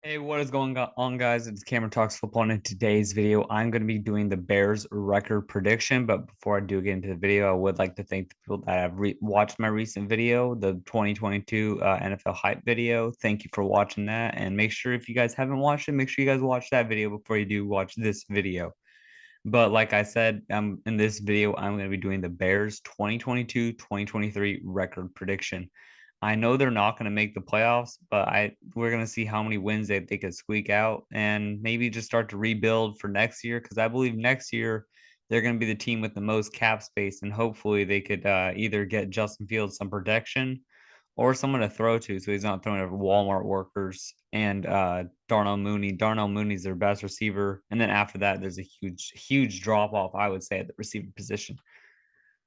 Hey, what is going on, guys? It's Cameron Talks Football, and in today's video, I'm going to be doing the Bears record prediction. But before I do get into the video, I would like to thank the people that have watched my recent video, the 2022 NFL hype video. Thank you for watching that, and make sure if you guys haven't watched it, make sure you guys watch that video before you do watch this video. But like I said, in this video, I'm going to be doing the Bears 2022-2023 record prediction. I know they're not going to make the playoffs, but we're going to see how many wins they could squeak out and maybe just start to rebuild for next year because I believe next year they're going to be the team with the most cap space and hopefully they could either get Justin Fields some protection or someone to throw to so he's not throwing to Walmart workers and Darnell Mooney. Darnell Mooney's their best receiver. And then after that, there's a huge drop off, I would say, at the receiver position.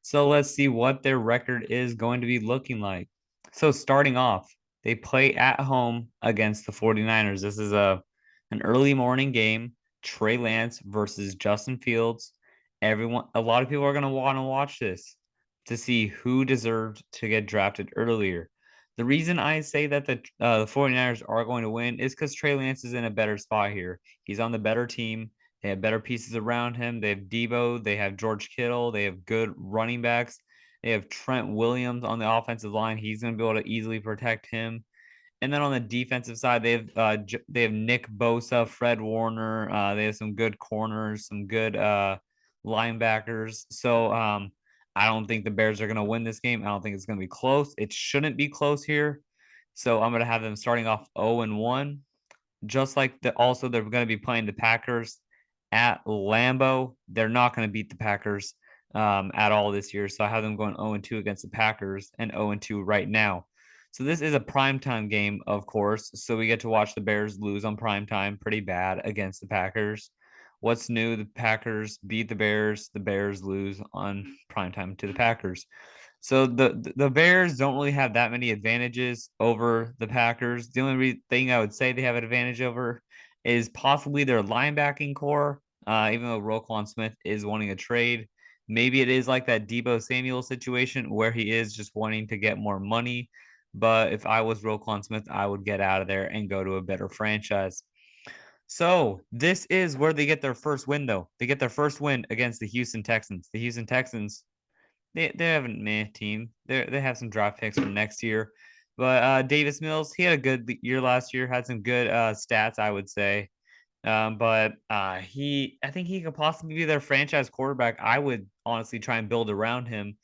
So let's see what their record is going to be looking like. So starting off, they play at home against the 49ers. This is an early morning game. Trey Lance versus Justin Fields. A lot of people are going to want to watch this to see who deserved to get drafted earlier. The reason I say that the 49ers are going to win is because Trey Lance is in a better spot here. He's on the better team. They have better pieces around him. They have Debo. They have George Kittle. They have good running backs. They have Trent Williams on the offensive line. He's going to be able to easily protect him. And then on the defensive side, they have Nick Bosa, Fred Warner. They have some good corners, some good linebackers. So I don't think the Bears are going to win this game. I don't think it's going to be close. It shouldn't be close here. So I'm going to have them starting off 0-1. Just like also they're going to be playing the Packers at Lambeau. They're not going to beat the Packers at all this year. So I have them going 0-2 against the Packers and 0-2 right now. So this is a primetime game, of course. So we get to watch the Bears lose on primetime pretty bad against the Packers. What's new? The Packers beat the Bears. The Bears lose on primetime to the Packers. So the Bears don't really have that many advantages over the Packers. The only thing I would say they have an advantage over is possibly their linebacking core. Even though Roquan Smith is wanting a trade, maybe it is like that Debo Samuel situation where he is just wanting to get more money. But if I was Roquan Smith, I would get out of there and go to a better franchise. So this is where they get their first win, though. They get their first win against the Houston Texans. The Houston Texans they have a meh team. They have some draft picks from next year, but Davis Mills he had a good year last year. Had some good stats, I would say. But I think he could possibly be their franchise quarterback. I would honestly try and build around him,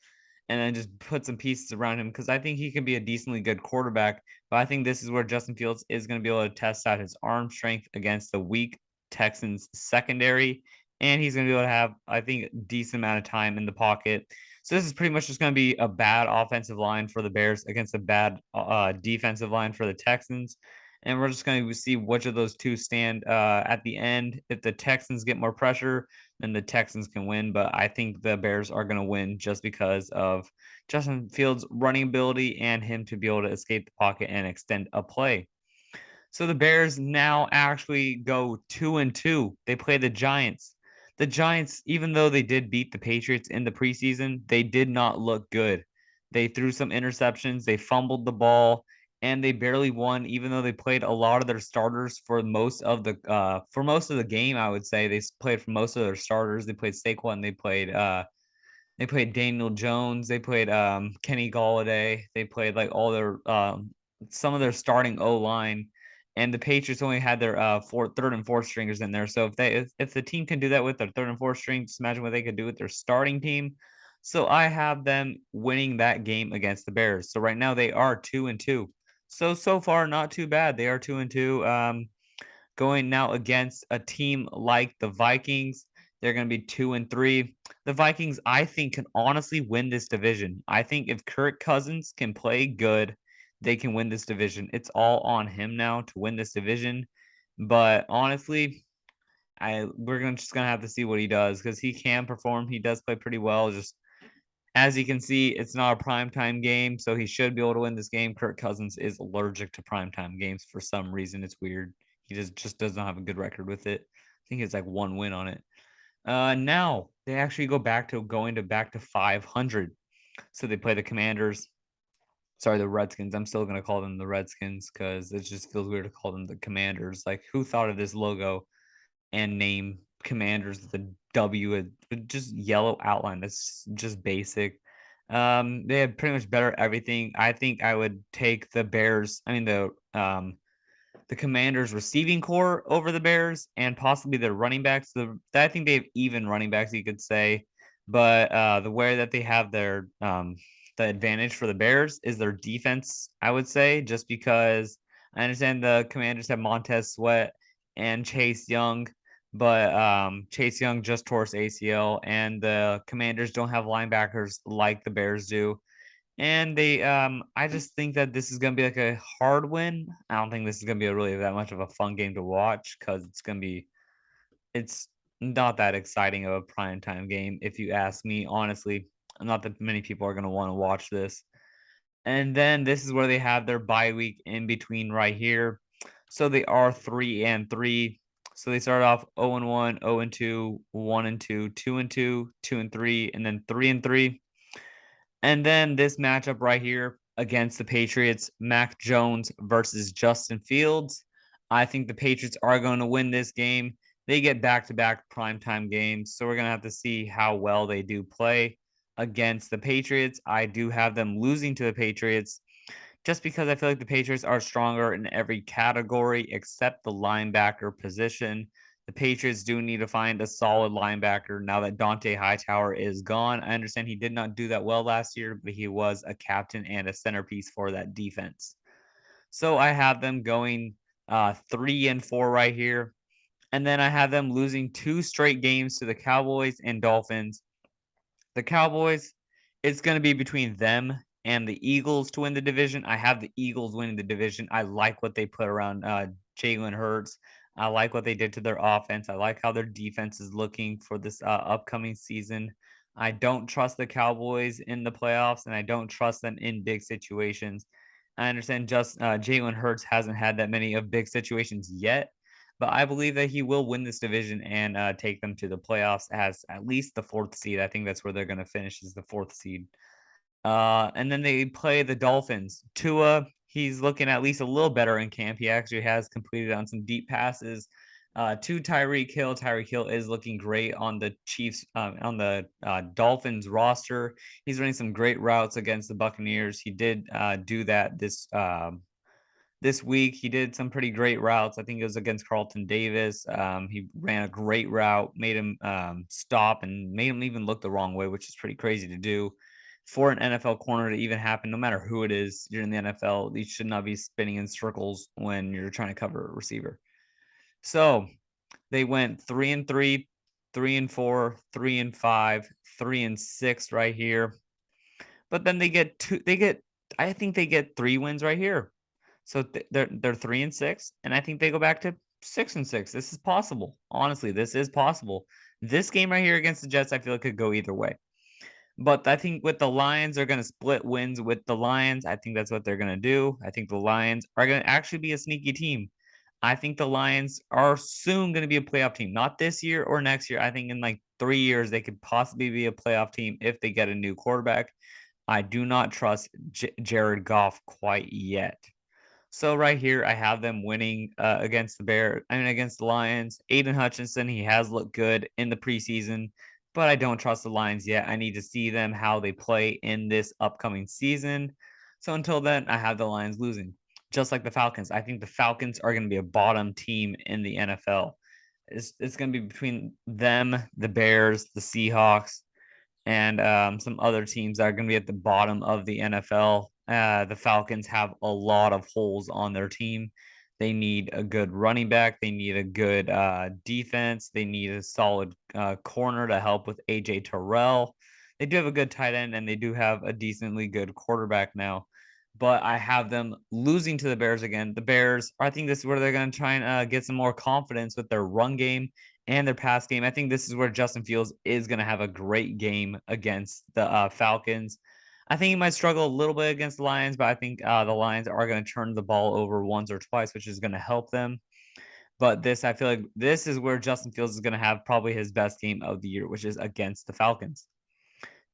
and then just put some pieces around him because I think he can be a decently good quarterback. But I think this is where Justin Fields is going to be able to test out his arm strength against the weak Texans secondary, and he's going to be able to have I think a decent amount of time in the pocket. So this is pretty much just going to be a bad offensive line for the Bears against a bad defensive line for the Texans. And we're just going to see which of those two stand at the end. If the Texans get more pressure, then the Texans can win. But I think the Bears are going to win just because of Justin Fields' running ability and him to be able to escape the pocket and extend a play. So the Bears now actually go 2-2. They play the Giants. The Giants, even though they did beat the Patriots in the preseason, they did not look good. They threw some interceptions, they fumbled the ball, and they barely won, even though they played a lot of their starters for most of the game. I would say they played for most of their starters. They played Saquon, they played Daniel Jones, they played Kenny Golladay, they played like all their some of their starting O line, and the Patriots only had their third and fourth stringers in there. So if the team can do that with their third and fourth string, just imagine what they could do with their starting team. So I have them winning that game against the Bears. So right now they are 2-2. So far not too bad. They are 2-2. Going now against a team like the Vikings. They're going to be 2-3. The Vikings, I think, can honestly win this division. I think if Kirk Cousins can play good, they can win this division. It's all on him now to win this division. But honestly, just gonna have to see what he does because he can perform. He does play pretty well. Just as you can see, it's not a primetime game, so he should be able to win this game. Kirk Cousins is allergic to primetime games for some reason. It's weird. He just does not have a good record with it. I think it's like one win on it. Now they actually go back to 500. So they play the Commanders. Sorry, the Redskins. I'm still gonna call them the Redskins because it just feels weird to call them the Commanders. Like, who thought of this logo and name Commanders the W with just yellow outline? That's just basic. They have pretty much better everything. I think I would take the Bears. I mean the Commanders receiving core over the Bears and possibly their running backs. I think they have even running backs, you could say. But the way that they have the advantage for the Bears is their defense, I would say, just because I understand the Commanders have Montez Sweat and Chase Young, but Chase Young just tore his ACL, and the Commanders don't have linebackers like the Bears do. And I just think that this is gonna be like a hard win. I don't think this is gonna be a really that much of a fun game to watch because it's not that exciting of a prime time game, if you ask me. Honestly, not that many people are gonna want to watch this. And then this is where they have their bye week in between right here. So they are 3-3. So they start off 0-1, 0-2, 1-2, 2-2, 2-3, and then 3-3. And then this matchup right here against the Patriots, Mac Jones versus Justin Fields. I think the Patriots are going to win this game. They get back-to-back primetime games, so we're going to have to see how well they do play against the Patriots. I do have them losing to the Patriots just because I feel like the Patriots are stronger in every category except the linebacker position. The Patriots do need to find a solid linebacker now that Dante Hightower is gone. I understand he did not do that well last year, but he was a captain and a centerpiece for that defense. So I have them going 3-4 right here. And then I have them losing 2 straight games to the Cowboys and Dolphins. The Cowboys, it's going to be between them and the Eagles to win the division. I have the Eagles winning the division. I like what they put around Jalen Hurts. I like what they did to their offense. I like how their defense is looking for this upcoming season. I don't trust the Cowboys in the playoffs, and I don't trust them in big situations. I understand just Jalen Hurts hasn't had that many of big situations yet, but I believe that he will win this division and take them to the playoffs as at least the 4th seed. I think that's where they're going to finish is the 4th seed. And then they play the Dolphins. Tua, he's looking at least a little better in camp. He actually has completed on some deep passes. To Tyreek Hill. Tyreek Hill is looking great on the Chiefs, on the Dolphins roster. He's running some great routes against the Buccaneers. He did do that this week. He did some pretty great routes. I think it was against Carlton Davis. He ran a great route, made him stop and made him even look the wrong way, which is pretty crazy to do for an NFL corner to even happen. No matter who it is, you're in the NFL. You should not be spinning in circles when you're trying to cover a receiver. So they went 3-3, 3-4, 3-5, 3-6 right here. But then they get two. I think they get 3 wins right here. So they're 3-6, and I think they go back to 6-6. This is possible. Honestly, this is possible. This game right here against the Jets, I feel it could go either way. But I think with the Lions, they're going to split wins with the Lions. I think that's what they're going to do. I think the Lions are going to actually be a sneaky team. I think the Lions are soon going to be a playoff team. Not this year or next year. I think in like 3 years, they could possibly be a playoff team if they get a new quarterback. I do not trust Jared Goff quite yet. So right here, I have them winning against against the Lions. Aiden Hutchinson, he has looked good in the preseason, but I don't trust the Lions yet. I need to see them how they play in this upcoming season. So until then, I have the Lions losing, just like the Falcons. I think the Falcons are going to be a bottom team in the NFL. It's going to be between them, the Bears, the Seahawks, and some other teams that are going to be at the bottom of the NFL. The Falcons have a lot of holes on their team. They need a good running back. They need a good defense. They need a solid corner to help with AJ Terrell. They do have a good tight end, and they do have a decently good quarterback now. But I have them losing to the Bears again. The Bears, I think this is where they're going to try and get some more confidence with their run game and their pass game. I think this is where Justin Fields is going to have a great game against the Falcons. I think he might struggle a little bit against the Lions, but I think the Lions are going to turn the ball over once or twice, which is going to help them. But I feel like this is where Justin Fields is going to have probably his best game of the year, which is against the Falcons.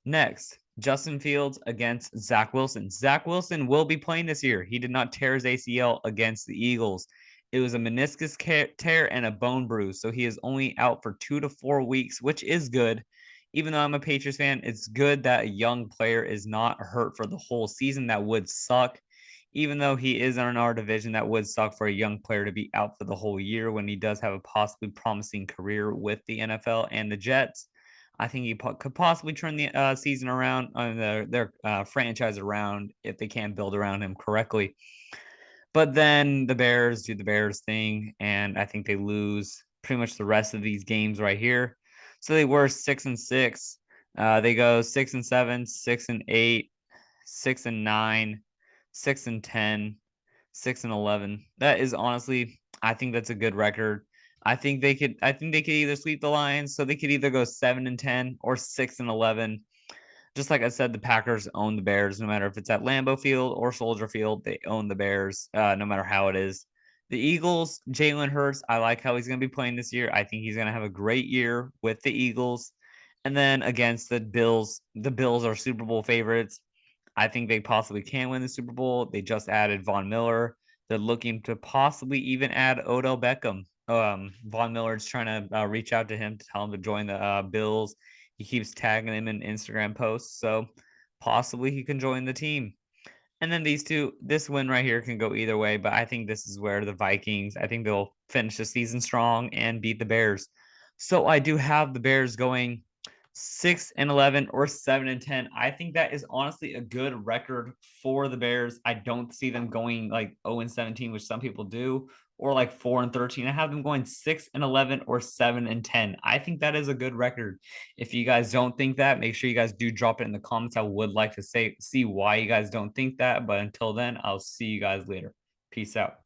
Next, Justin Fields against Zach Wilson. Zach Wilson will be playing this year. He did not tear his ACL against the Eagles. It was a meniscus tear and a bone bruise. So he is only out for 2 to 4 weeks, which is good. Even though I'm a Patriots fan, it's good that a young player is not hurt for the whole season. That would suck. Even though he is in our division, that would suck for a young player to be out for the whole year when he does have a possibly promising career with the NFL and the Jets. I think he could possibly turn the season around on their franchise around if they can build around him correctly. But then the Bears do the Bears thing, and I think they lose pretty much the rest of these games right here. So they were 6-6. They go 6-7, 6-8, 6-9, 6-10, 6-11. That is honestly, I think that's a good record. I think they could either sweep the Lions, so they could either go 7-10 or 6-11. Just like I said, the Packers own the Bears, no matter if it's at Lambeau Field or Soldier Field. They own the Bears, no matter how it is. The Eagles, Jalen Hurts, I like how he's going to be playing this year. I think he's going to have a great year with the Eagles. And then against the Bills are Super Bowl favorites. I think they possibly can win the Super Bowl. They just added Von Miller. They're looking to possibly even add Odell Beckham. Von Miller's trying to reach out to him to tell him to join the Bills. He keeps tagging him in Instagram posts, so possibly he can join the team. And then this win right here can go either way, but I think this is where the Vikings, I think they'll finish the season strong and beat the Bears. So I do have the Bears going 6-11 or 7-10. I think that is honestly a good record for the Bears. I don't see them going like 0-17, which some people do, or like 4-13. I have them going 6-11 or 7-10. I think that is a good record. If you guys don't think that, make sure you guys do drop it in the comments. I would like to see why you guys don't think that. But until then, I'll see you guys later. Peace out.